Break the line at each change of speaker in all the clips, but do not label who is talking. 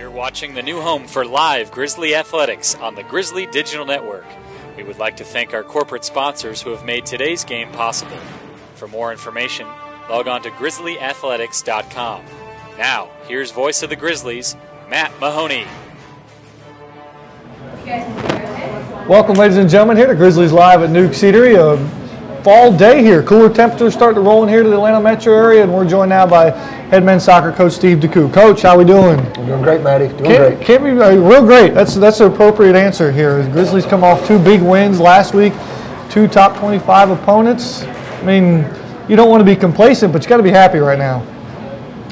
You're watching the new home for live Grizzly athletics on the Grizzly Digital Network. We would like to thank our corporate sponsors who have made today's game possible. For more information, log on to grizzlyathletics.com. Now, here's voice of the Grizzlies, Matt Mahoney.
Welcome, ladies and gentlemen, here to Grizzlies Live at Newk's Eatery. A fall day here. Cooler temperatures starting to roll in here to the Atlanta metro area, and we're joined now by head men's soccer coach Steve DeCou. Coach, how we doing?
We're doing great, Matty. Great.
Can't be real great. That's an appropriate answer here. The Grizzlies come off 2 big wins last week, 2 top 25 opponents. I mean, you don't want to be complacent, but you got to be happy right now.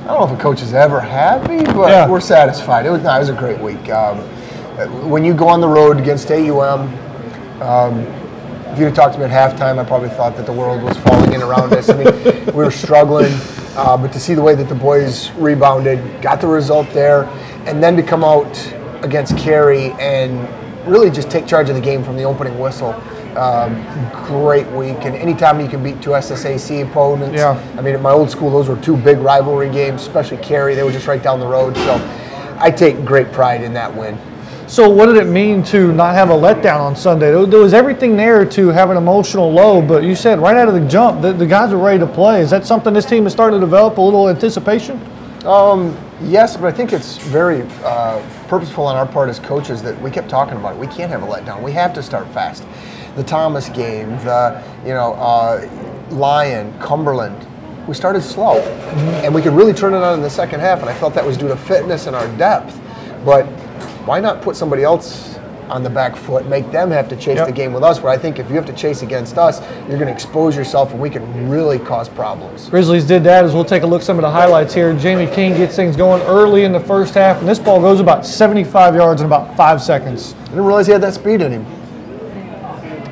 I don't know if a coach is ever happy, but we're satisfied. It was a great week. When you go on the road against AUM, if you'd have talked to me at halftime, I probably thought that the world was falling in around us. I mean, we were struggling, but to see the way that the boys rebounded, got the result there, and then to come out against Carey and really just take charge of the game from the opening whistle. Great week, and anytime you can beat 2 SSAC opponents, I mean, at my old school, those were 2 big rivalry games, especially Carey. They were just right down the road, so I take great pride in that win.
So what did it mean to not have a letdown on Sunday? There was everything there to have an emotional low, but you said right out of the jump that the guys are ready to play. Is that something this team is starting to develop, a little anticipation?
Yes, but I think it's very purposeful on our part as coaches that we kept talking about it. We can't have a letdown. We have to start fast. The Thomas game, the Lyon, Cumberland, we started slow, and we could really turn it on in the second half, and I felt that was due to fitness and our depth. But why not put somebody else on the back foot, make them have to chase the game with us, where I think if you have to chase against us, you're going to expose yourself and we can really cause problems.
Grizzlies did that, as we'll take a look at some of the highlights here. Jamie King gets things going early in the first half, and this ball goes about 75 yards in about 5 seconds.
I didn't realize he had that speed in him.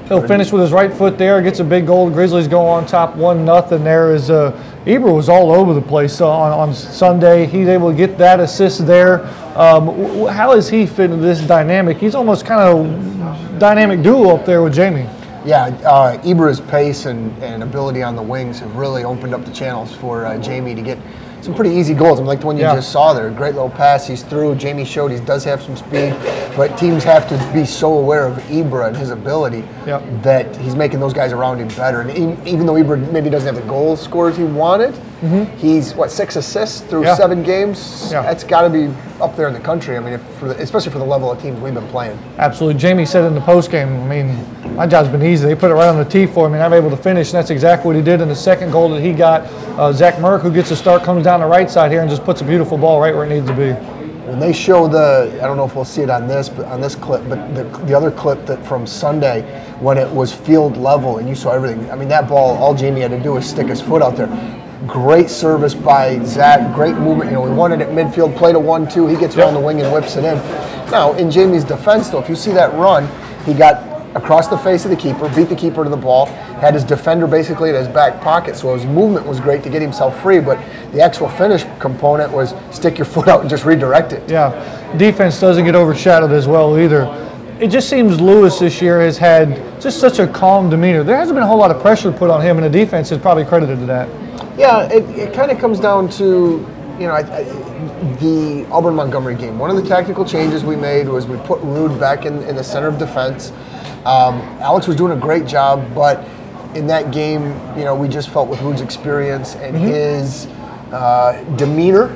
He'll finish with his right foot there, gets a big goal. Grizzlies go on top 1-0 there. As Eatery was all over the place on Sunday. He's able to get that assist there. How is he fit into this dynamic? He's almost kind of dynamic duo up there with Jamie.
Yeah, Eatery's pace and ability on the wings have really opened up the channels for Jamie to get some pretty easy goals. I mean, like the one you just saw there. Great little pass. He's through. Jamie showed he does have some speed, but teams have to be so aware of Eatery and his ability that he's making those guys around him better. And even though Eatery maybe doesn't have the goal scores he wanted, he's, 6 assists through 7 games? That's got to be up there in the country. I mean, especially for the level of teams we've been playing. Absolutely.
Jamie said in the postgame, I mean, my job's been easy. They put it right on the tee for me, and I'm able to finish, and that's exactly what he did in the second goal that he got. Zach Merck, who gets a start, comes down the right side here and just puts a beautiful ball right where it needs to be.
When they show I don't know if we'll see it on this clip, but the other clip that from Sunday when it was field level and you saw everything. I mean, that ball, all Jamie had to do was stick his foot out there. Great service by Zach, great movement. We wanted it midfield, played a 1-2. He gets around the wing and whips it in. Now, in Jamie's defense, though, if you see that run, he got across the face of the keeper, beat the keeper to the ball, had his defender basically in his back pocket, so his movement was great to get himself free, but the actual finish component was stick your foot out and just redirect it.
Yeah, defense doesn't get overshadowed as well either. It just seems Lewis this year has had just such a calm demeanor. There hasn't been a whole lot of pressure put on him, and the defense is probably credited to that.
Yeah, it kind of comes down to, the Auburn-Montgomery game. One of the tactical changes we made was we put Rude back in the center of defense. Alex was doing a great job, but in that game, we just felt with Rude's experience and his demeanor,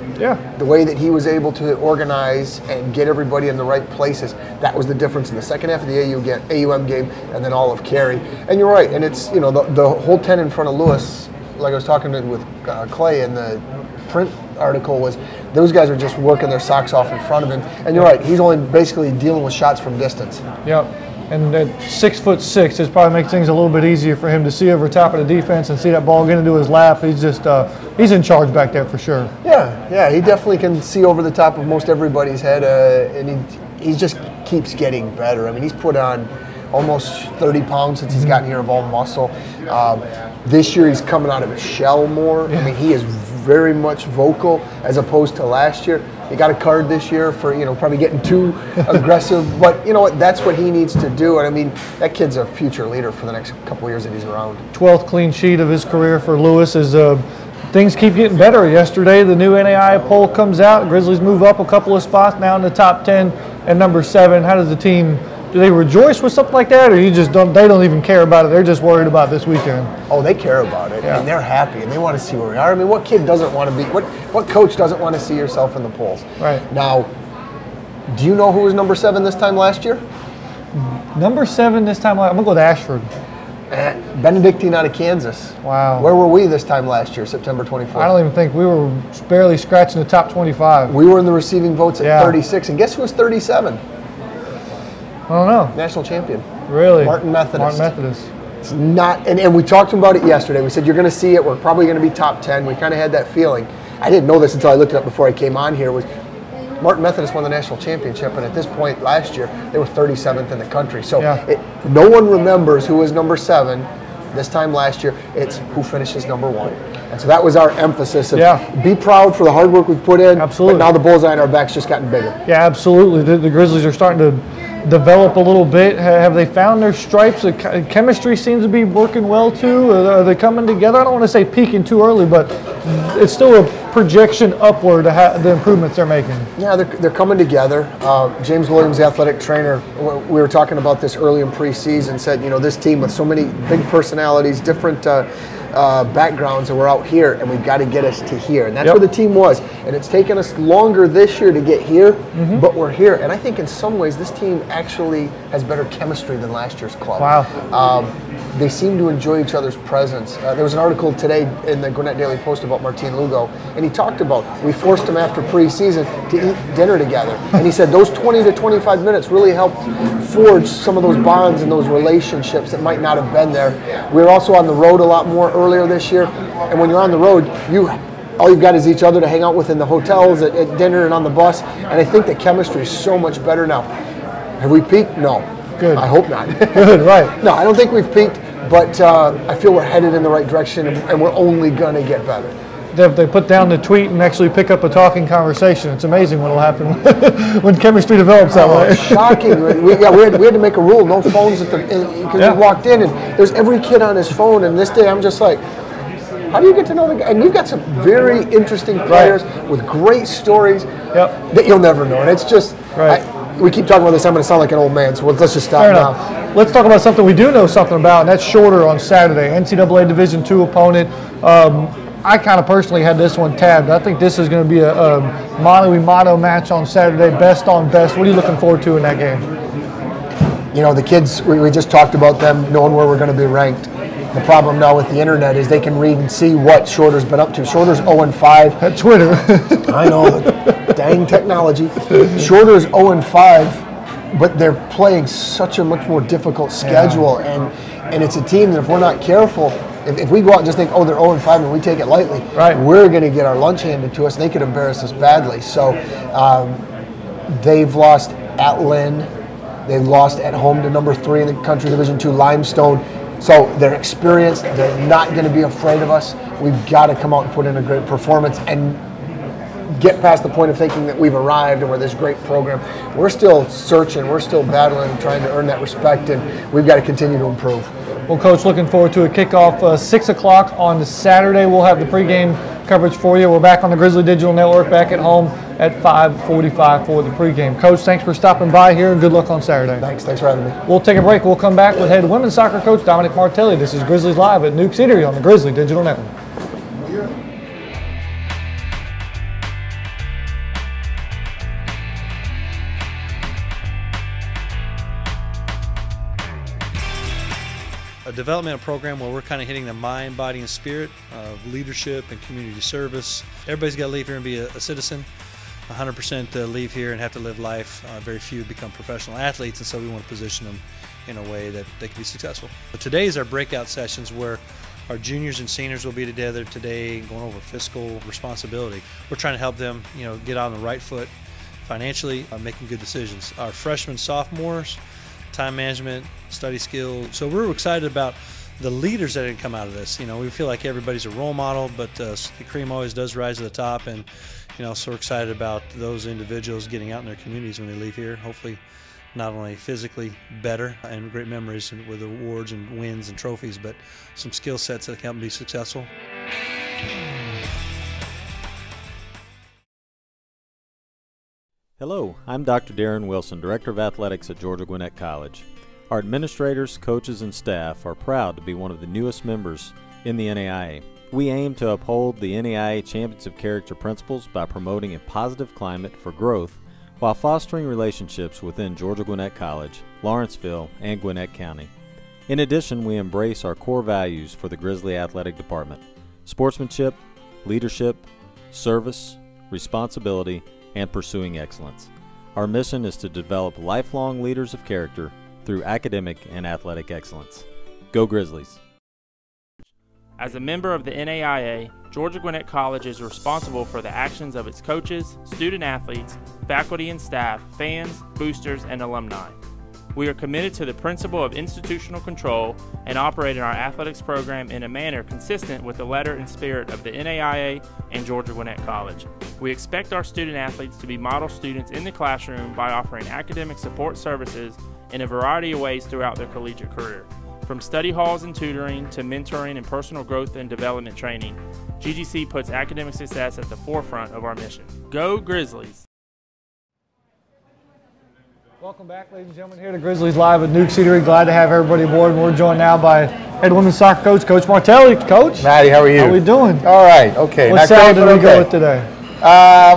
the way that he was able to organize and get everybody in the right places, that was the difference in the second half of the AUM game and then all of Carey. And you're right, and it's, the whole 10 in front of Lewis, like I was talking with Clay in the print article, was those guys are just working their socks off in front of him. And you're right, he's only basically dealing with shots from distance.
Yep. And at 6'6", it probably makes things a little bit easier for him to see over top of the defense and see that ball get into his lap. He's just he's in charge back there for sure.
Yeah, he definitely can see over the top of most everybody's head, and he just keeps getting better. I mean, he's put on almost 30 pounds since he's gotten here of all muscle. This year he's coming out of his shell more. I mean, he is very much vocal as opposed to last year. He got a card this year for, probably getting too aggressive, but you know what, that's what he needs to do. And I mean, that kid's a future leader for the next couple of years that he's around.
12th clean sheet of his career for Lewis is things keep getting better. Yesterday, the new NAIA poll comes out. Grizzlies move up a couple of spots, now in the top 10 and number 7. How does the team, do they rejoice with something like that, or they don't even care about it? They're just worried about this weekend.
Oh, they care about it, and they're happy, and they want to see where we are. I mean, what kid doesn't want to be, what coach doesn't want to see yourself in the polls?
Right.
Now, do you know who was number 7 this time last year?
Number 7 this time, I'm going to go with Ashford.
Benedictine out of Kansas.
Wow.
Where were we this time last year, September 24th?
I don't even think we were barely scratching the top 25.
We were in the receiving votes at 36, and guess who was 37?
I don't know.
National champion.
Really?
Martin Methodist.
Martin Methodist.
It's not, and we talked about it yesterday. We said, you're going to see it. We're probably going to be top 10. We kind of had that feeling. I didn't know this until I looked it up before I came on here. Was Martin Methodist won the national championship, and at this point last year, they were 37th in the country. So no one remembers who was number 7 this time last year. It's who finishes number 1. And so that was our emphasis. Of be proud for the hard work we've put in.
Absolutely.
But now the bullseye on our back's just gotten bigger.
Yeah, absolutely. The Grizzlies are starting to develop a little bit. Have they found their stripes? The chemistry seems to be working well too. Are they coming together? I don't want to say peaking too early, but it's still a projection upward to the improvements they're making. Yeah,
they're coming together. James Williams, the athletic trainer, we were talking about this early in preseason, said, this team with so many big personalities, different backgrounds, and we're out here, and we've got to get us to here. And that's where the team was. And it's taken us longer this year to get here, but we're here. And I think in some ways this team actually has better chemistry than last year's club.
Wow.
They seem to enjoy each other's presence. There was an article today in the Gwinnett Daily Post about Martin Lugo, and he talked about, we forced him after preseason to eat dinner together. And he said those 20 to 25 minutes really helped forge some of those bonds and those relationships that might not have been there. We were also on the road a lot more earlier this year, and when you're on the road, all you've got is each other to hang out with in the hotels, at dinner, and on the bus. And I think the chemistry is so much better now. Have we peaked? No.
Good.
I hope not.
Good, right.
No, I don't think we've peaked, but I feel we're headed in the right direction, and we're only going to get better.
If they put down the tweet and actually pick up a talking conversation, it's amazing what will happen when chemistry develops that way.
Shocking. We had to make a rule, no phones because we walked in, and there's every kid on his phone, and this day I'm just like, how do you get to know the guy? And you've got some very interesting players with great stories that you'll never know. And it's just, we keep talking about this, I'm going to sound like an old man, so let's just stop now.
Let's talk about something we do know something about, and that's Shorter on Saturday, NCAA Division II opponent. I kind of personally had this one tabbed. I think this is going to be a mano-a-mano match on Saturday, best on best. What are you looking forward to in that game?
The kids, we just talked about them knowing where we're going to be ranked. The problem now with the internet is they can read and see what Shorter's been up to. Shorter's 0-5.
At Twitter.
I know, dang technology. Shorter's 0-5, but they're playing such a much more difficult schedule, and it's a team that if we're not careful, if we go out and just think, oh, they're 0-5 and we take it lightly, we're going to get our lunch handed to us, and they could embarrass us badly. So they've lost at Lynn. They've lost at home to number 3 in the country, Division II, Limestone. So they're experienced. They're not going to be afraid of us. We've got to come out and put in a great performance and get past the point of thinking that we've arrived and we're this great program. We're still searching. We're still battling and trying to earn that respect, and we've got to continue to improve.
Well, Coach, looking forward to a kickoff 6 o'clock on Saturday. We'll have the pregame coverage for you. We're back on the Grizzly Digital Network, back at home at 5:45 for the pregame. Coach, thanks for stopping by here, and good luck on Saturday.
Thanks for having me.
We'll take a break. We'll come back with head women's soccer coach Domenic Martelli. This is Grizzlies Live at Newk's Eatery on the Grizzly Digital Network.
A developmental program where we're kind of hitting the mind, body, and spirit of leadership and community service. Everybody's got to leave here and be a citizen. 100% leave here and have to live life. Very few become professional athletes, and so we want to position them in a way that they can be successful. But today is our breakout sessions where our juniors and seniors will be together today going over fiscal responsibility. We're trying to help them, get on the right foot financially, making good decisions. Our freshmen, sophomores, time management, study skills. So we're excited about the leaders that can come out of this. We feel like everybody's a role model, but the cream always does rise to the top, and so we're excited about those individuals getting out in their communities when they leave here. Hopefully not only physically better and great memories with awards and wins and trophies, but some skill sets that can help them be successful.
Hello, I'm Dr. Darren Wilson, Director of Athletics at Georgia Gwinnett College. Our administrators, coaches, and staff are proud to be one of the newest members in the NAIA. We aim to uphold the NAIA Champions of Character principles by promoting a positive climate for growth while fostering relationships within Georgia Gwinnett College, Lawrenceville, and Gwinnett County. In addition, we embrace our core values for the Grizzly Athletic Department: sportsmanship, leadership, service, responsibility, and pursuing excellence. Our mission is to develop lifelong leaders of character through academic and athletic excellence. Go Grizzlies!
As a member of the NAIA, Georgia Gwinnett College is responsible for the actions of its coaches, student athletes, faculty and staff, fans, boosters, and alumni. We are committed to the principle of institutional control and operating our athletics program in a manner consistent with the letter and spirit of the NAIA and Georgia Gwinnett College. We expect our student athletes to be model students in the classroom by offering academic support services in a variety of ways throughout their collegiate career. From study halls and tutoring to mentoring and personal growth and development training, GGC puts academic success at the forefront of our mission. Go Grizzlies!
Welcome back, ladies and gentlemen, here to Grizzlies Live at Newk Eatery. Glad to have everybody aboard. And we're joined now by head women's soccer coach, Coach Martelli. Coach,
Maddie, how are you?
how are we doing?
All right, okay.
What salad did we go with today?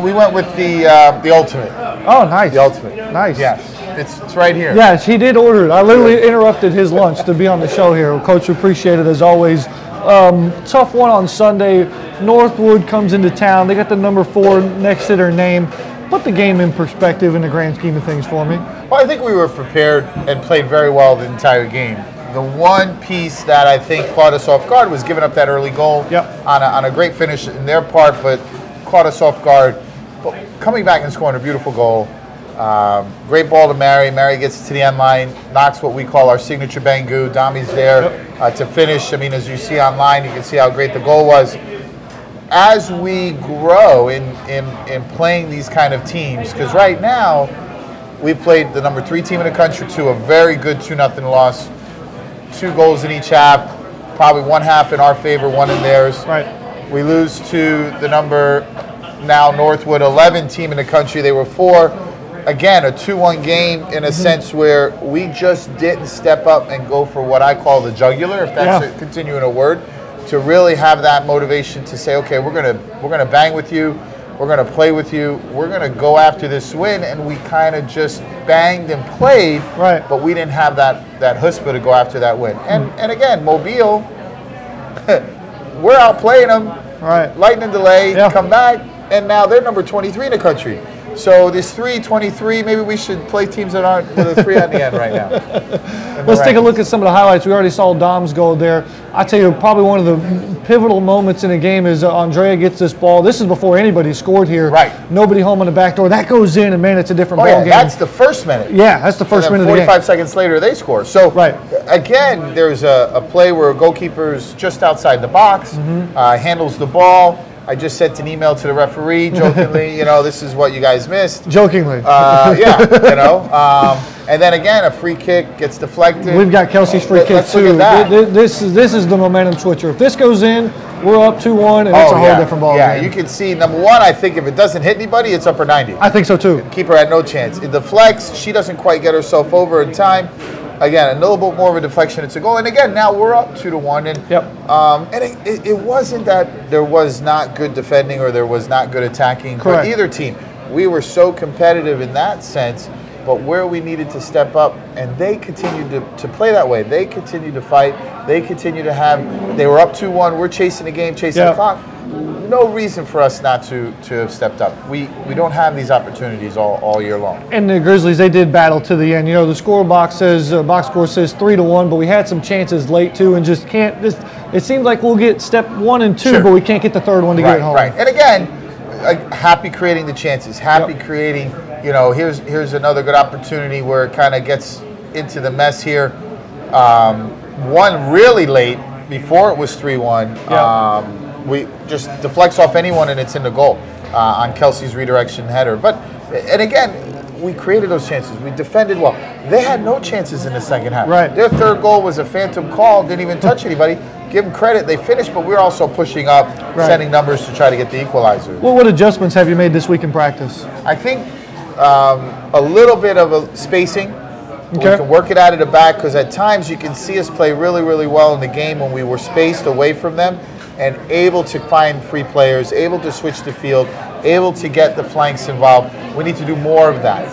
We went with the ultimate.
Oh, nice.
The ultimate.
Nice.
Yes, it's right here.
Yes, he did order it. I literally interrupted his lunch to be on the show here. Coach, appreciate it as always. Tough one on Sunday. Northwood comes into town. They got the number 4 next to their name. Put the game in perspective in the grand scheme of things for me.
Well, I think we were prepared and played very well the entire game. The one piece that I think caught us off guard was giving up that early goal on a great finish in their part, but caught us off guard. But coming back and scoring a beautiful goal. Great ball to Mary. Mary gets it to the end line, knocks what we call our signature Bangu. Dami's there to finish. I mean, as you see online, you can see how great the goal was. As we grow in playing these kind of teams, because right now we've played the number 3 team in the country to a very good 2-0 loss, 2 goals in each half, probably one half in our favor, one in theirs.
Right.
We lose to the number now Northwood 11 team in the country. They were 4. Again, a 2-1 game in a sense where we just didn't step up and go for what I call the jugular, if that's a continuing a word, to really have that motivation to say, okay, we're gonna bang with you, we're gonna play with you, we're gonna go after this win, and we kind of just banged and played, but we didn't have that chutzpah to go after that win. And again, Mobile, we're outplaying them, lightning delay, come back, and now they're number 23 in the country. So this 3-23, maybe we should play teams that aren't with a 3 at the end right now.
Let's take a look at some of the highlights. We already saw Dom's goal there. I tell you, probably one of the pivotal moments in the game is Andrea gets this ball. This is before anybody scored here. Nobody home on the back door. That goes in, and man, it's a different ball game.
That's the first minute.
Yeah, that's the first minute of the game.
45 seconds later, they score. So again, there's a play where a goalkeeper's just outside the box, handles the ball. I just sent an email to the referee, jokingly, this is what you guys missed.
Jokingly.
And then again, a free kick gets deflected.
We've got Kelsey's free kick too. This is the momentum switcher. If this goes in, we're up 2-1, and it's a whole different ball game.
You can see, number 1, I think if it doesn't hit anybody, it's upper 90.
I think so too.
Keeper had no chance. It deflects. She doesn't quite get herself over in time. Again, a little bit more of a deflection. It's a goal. And again, now we're up 2-1. And it wasn't that there was not good defending or there was not good attacking for either team. We were so competitive in that sense, but where we needed to step up, and they continued to play that way. They continued to fight. They continued to they were up 2-1. We're chasing the game, chasing the clock. No reason for us not to have stepped up. We don't have these opportunities all year long.
And the Grizzlies, they did battle to the end. The score box score says 3-1, but we had some chances late too, and just can't. It seems like we'll get step 1 and 2, but we can't get the third one to get home.
And again, happy creating the chances. Happy creating. Here's another good opportunity where it kind of gets into the mess here. One really late before it was 3-1. We just deflects off anyone and it's in the goal on Kelsey's redirection header. And again, we created those chances. We defended well. They had no chances in the second half. Their third goal was a phantom call, didn't even touch anybody. Give them credit, they finished, but we're also pushing up, sending numbers to try to get the equalizer.
Well, what adjustments have you made this week in practice?
I think a little bit of a spacing. We can work it out of the back, because at times you can see us play really, really well in the game when we were spaced away from them and able to find free players, able to switch the field, able to get the flanks involved. We need to do more of that.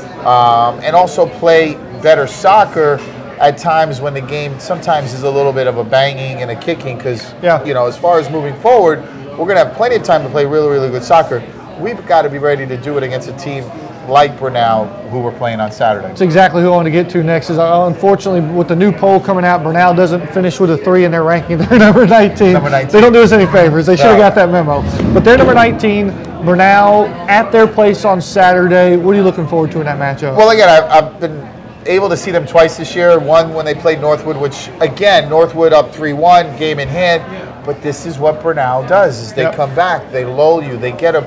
And also play better soccer at times when the game sometimes is a little bit of a banging and a kicking, because, you know, as far as moving forward, we're going to have plenty of time to play really, really good soccer. We've got to be ready to do it against a team like Bernal, who we're playing on Saturday.
That's exactly who I want to get to next. Is unfortunately, with the new poll coming out, Bernal doesn't finish with a 3 in their ranking. They're number 19.
Number 19.
They don't do us any favors. They should have got that memo. But they're number 19. Bernal at their place on Saturday. What are you looking forward to in that matchup?
Well, again, I've been able to see them twice this year. One when they played Northwood, which, again, Northwood up 3-1, game in hand. But this is what Bernal does, is they come back, they lull you, they get a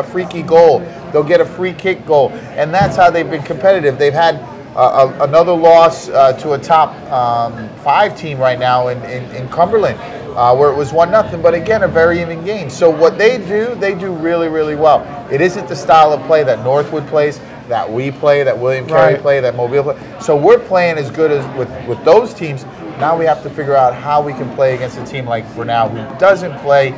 freaky goal, they'll get a free kick goal, and that's how they've been competitive. They've had another loss to a top 5 team right now in Cumberland, where it was 1-0, but again, a very even game. So what they do really, really well. It isn't the style of play that Northwood plays, that we play, that William Carey play, that Mobile play. So we're playing as good as with those teams. Now we have to figure out how we can play against a team like Bernal, who doesn't play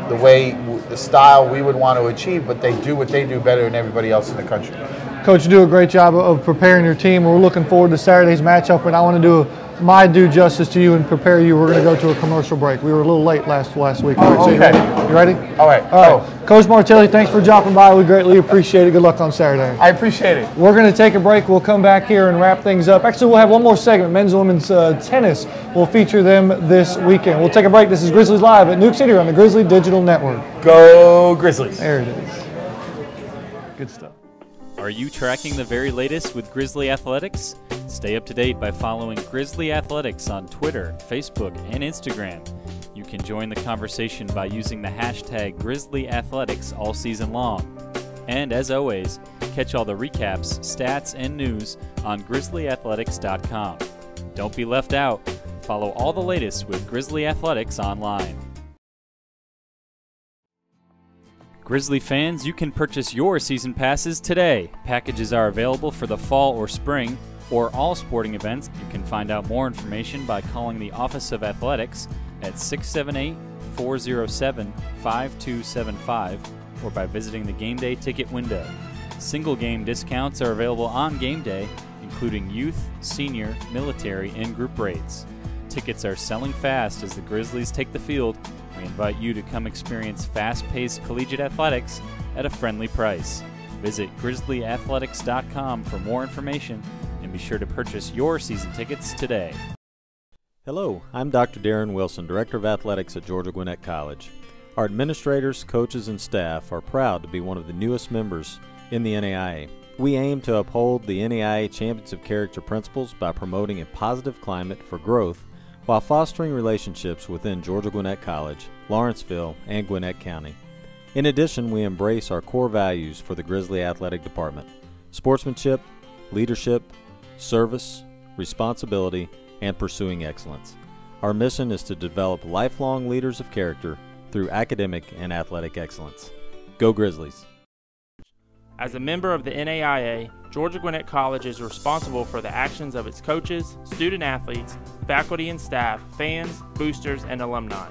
the style we would want to achieve, but they do what they do better than everybody else in the country.
Coach, you do a great job of preparing your team. We're looking forward to Saturday's matchup, and I want to do my due justice to you and prepare you. We're going to go to a commercial break. We were a little late last week.
Oh,
okay.
So
you ready?
All right.
All right. Coach Martelli, thanks for dropping by. We greatly appreciate it. Good luck on Saturday.
I appreciate it.
We're going to take a break. We'll come back here and wrap things up. Actually, we'll have one more segment. Men's and women's tennis. We'll feature them this weekend. We'll take a break. This is Grizzlies Live at Newk City on the Grizzly Digital Network.
Go Grizzlies.
There it is. Good stuff.
Are you tracking the very latest with Grizzly Athletics? Stay up to date by following Grizzly Athletics on Twitter, Facebook, and Instagram. You can join the conversation by using the hashtag Grizzly Athletics all season long. And as always, catch all the recaps, stats, and news on grizzlyathletics.com. Don't be left out. Follow all the latest with Grizzly Athletics online. Grizzly fans, you can purchase your season passes today. Packages are available for the fall or spring, or all sporting events. You can find out more information by calling the Office of Athletics at 678-407-5275 or by visiting the game day ticket window. Single game discounts are available on game day, including youth, senior, military, and group rates. Tickets are selling fast as the Grizzlies take the field. We invite you to come experience fast-paced collegiate athletics at a friendly price. Visit grizzlyathletics.com for more information and be sure to purchase your season tickets today.
Hello, I'm Dr. Darren Wilson, Director of Athletics at Georgia Gwinnett College. Our administrators, coaches, and staff are proud to be one of the newest members in the NAIA. We aim to uphold the NAIA Champions of Character principles by promoting a positive climate for growth while fostering relationships within Georgia Gwinnett College, Lawrenceville, and Gwinnett County. In addition, we embrace our core values for the Grizzly Athletic Department: sportsmanship, leadership, service, responsibility, and pursuing excellence. Our mission is to develop lifelong leaders of character through academic and athletic excellence. Go Grizzlies!
As a member of the NAIA, Georgia Gwinnett College is responsible for the actions of its coaches, student-athletes, faculty and staff, fans, boosters, and alumni.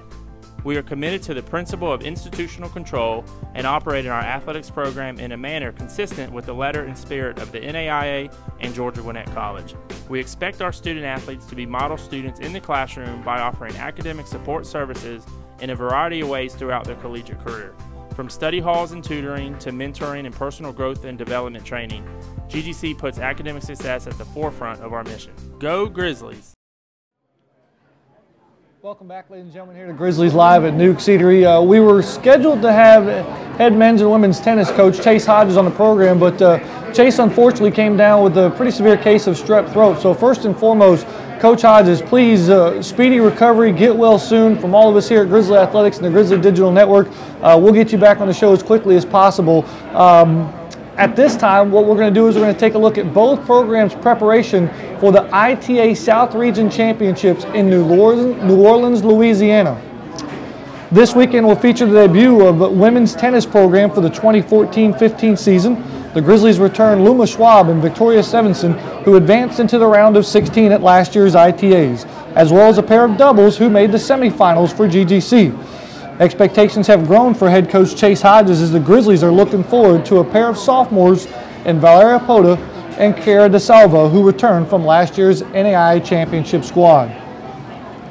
We are committed to the principle of institutional control and operate in our athletics program in a manner consistent with the letter and spirit of the NAIA and Georgia Gwinnett College. We expect our student-athletes to be model students in the classroom by offering academic support services in a variety of ways throughout their collegiate career. From study halls and tutoring to mentoring and personal growth and development training, GGC puts academic success at the forefront of our mission. Go Grizzlies!
Welcome back, ladies and gentlemen, here to Grizzlies Live at Newk Eatery. We were scheduled to have head men's and women's tennis coach Chase Hodges on the program, but Chase unfortunately came down with a pretty severe case of strep throat. So first and foremost, Coach Hodges, please, speedy recovery, get well soon. From all of us here at Grizzly Athletics and the Grizzly Digital Network, we'll get you back on the show as quickly as possible. At this time, what we're going to do is we're going to take a look at both programs' preparation for the ITA South Region Championships in New Orleans, Louisiana. This weekend will feature the debut of the women's tennis program for the 2014-15 season. The Grizzlies return Luma Schwab and Victoria Stevenson, who advanced into the round of 16 at last year's ITAs, as well as a pair of doubles who made the semifinals for GGC. Expectations have grown for head coach Chase Hodges as the Grizzlies are looking forward to a pair of sophomores in Valeria Pota and Cara DeSalvo, who returned from last year's NAIA championship squad.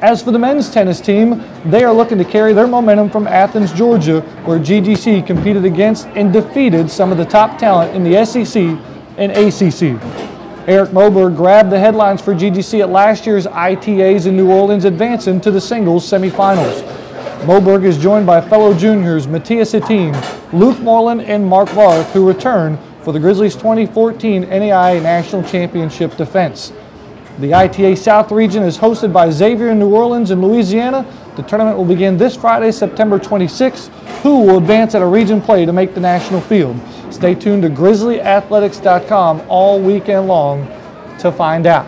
As for the men's tennis team, they are looking to carry their momentum from Athens, Georgia, where GGC competed against and defeated some of the top talent in the SEC and ACC. Eric Moberg grabbed the headlines for GGC at last year's ITAs in New Orleans, advancing to the singles semifinals. Moberg is joined by fellow juniors Matthias Ettin, Luke Moreland, and Mark Barth, who return for the Grizzlies' 2014 NAIA National Championship defense. The ITA South region is hosted by Xavier in New Orleans and Louisiana. The tournament will begin this Friday, September 26th. Who will advance at a region play to make the national field? Stay tuned to GrizzlyAthletics.com all weekend long to find out.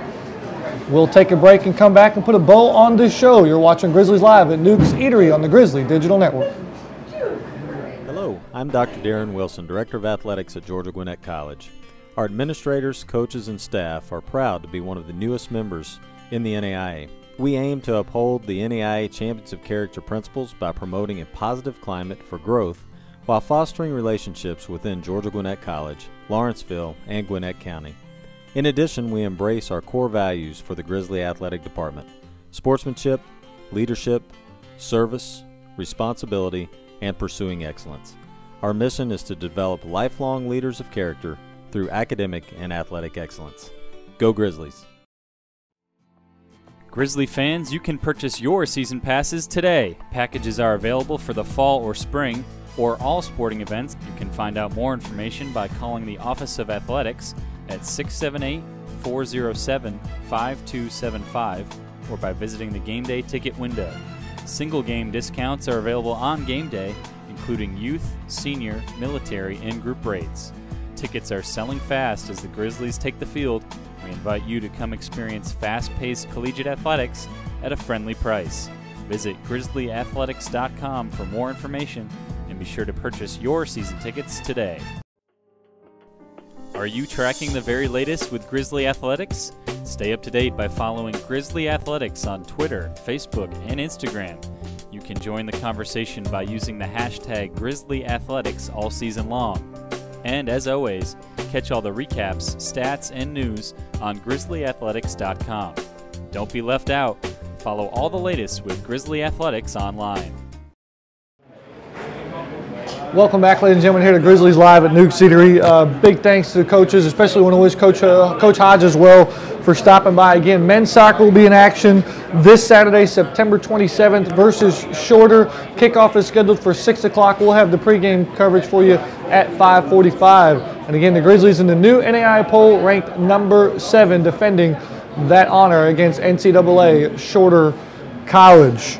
We'll take a break and come back and put a bow on this show. You're watching Grizzlies Live at Newk's Eatery on the Grizzly Digital Network.
Hello, I'm Dr. Darren Wilson, Director of Athletics at Georgia Gwinnett College. Our administrators, coaches, and staff are proud to be one of the newest members in the NAIA. We aim to uphold the NAIA Champions of Character principles by promoting a positive climate for growth while fostering relationships within Georgia Gwinnett College, Lawrenceville, and Gwinnett County. In addition, we embrace our core values for the Grizzly Athletic Department: sportsmanship, leadership, service, responsibility, and pursuing excellence. Our mission is to develop lifelong leaders of character through academic and athletic excellence. Go Grizzlies!
Grizzly fans, you can purchase your season passes today. Packages are available for the fall or spring or all sporting events. You can find out more information by calling the Office of Athletics at 678-407-5275 or by visiting the game day ticket window. Single game discounts are available on game day, including youth, senior, military, and group rates. Tickets are selling fast as the Grizzlies take the field. We invite you to come experience fast-paced collegiate athletics at a friendly price. Visit GrizzlyAthletics.com for more information and be sure to purchase your season tickets today. Are you tracking the very latest with Grizzly Athletics? Stay up to date by following Grizzly Athletics on Twitter, Facebook, and Instagram. You can join the conversation by using the hashtag Grizzly Athletics all season long. And as always, catch all the recaps, stats, and news on GrizzlyAthletics.com. Don't be left out. Follow all the latest with Grizzly Athletics online.
Welcome back, ladies and gentlemen, here to Grizzlies Live at Newk Eatery. Big thanks to the coaches, especially want to wish Coach Hodge as well for stopping by. Again, men's soccer will be in action this Saturday, September 27th versus Shorter. Kickoff is scheduled for 6 o'clock. We'll have the pregame coverage for you at 5:45. And again, the Grizzlies in the new NAIA poll ranked number 7, defending that honor against NCAA Shorter College.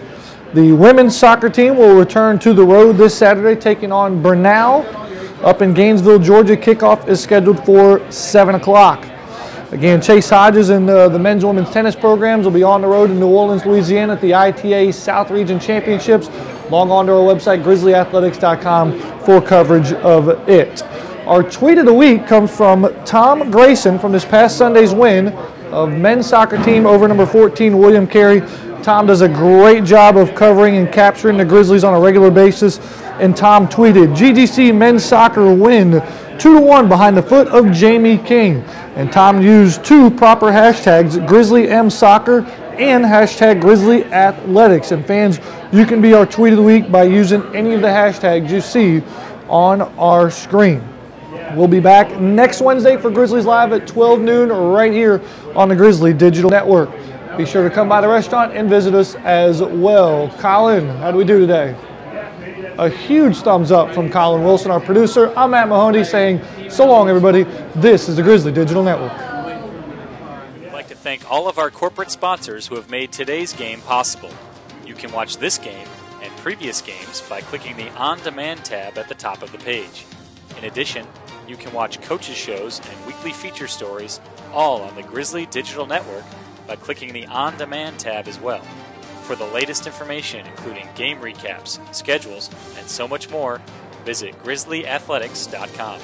The women's soccer team will return to the road this Saturday, taking on Bernal up in Gainesville, Georgia. Kickoff is scheduled for 7 o'clock. Again, Chase Hodges and the men's and women's tennis programs will be on the road in New Orleans, Louisiana at the ITA South Region Championships. Log on to our website, GrizzlyAthletics.com, for coverage of it. Our tweet of the week comes from Tom Grayson from this past Sunday's win of men's soccer team over number 14, William Carey. Tom does a great job of covering and capturing the Grizzlies on a regular basis. And Tom tweeted, GGC men's soccer win 2-1 behind the foot of Jamie King. And Tom used 2 proper hashtags, GrizzlyMSoccer and hashtag GrizzlyAthletics. And fans, you can be our tweet of the week by using any of the hashtags you see on our screen. We'll be back next Wednesday for Grizzlies Live at 12 noon right here on the Grizzly Digital Network. Be sure to come by the restaurant and visit us as well. Colin, how do we do today? A huge thumbs up from Colin Wilson, our producer. I'm Matt Mahoney saying so long, everybody. This is the Grizzly Digital Network.
We'd like to thank all of our corporate sponsors who have made today's game possible. You can watch this game and previous games by clicking the On Demand tab at the top of the page. In addition, you can watch coaches' shows and weekly feature stories all on the Grizzly Digital Network by clicking the On Demand tab as well. For the latest information, including game recaps, schedules, and so much more, visit GrizzlyAthletics.com.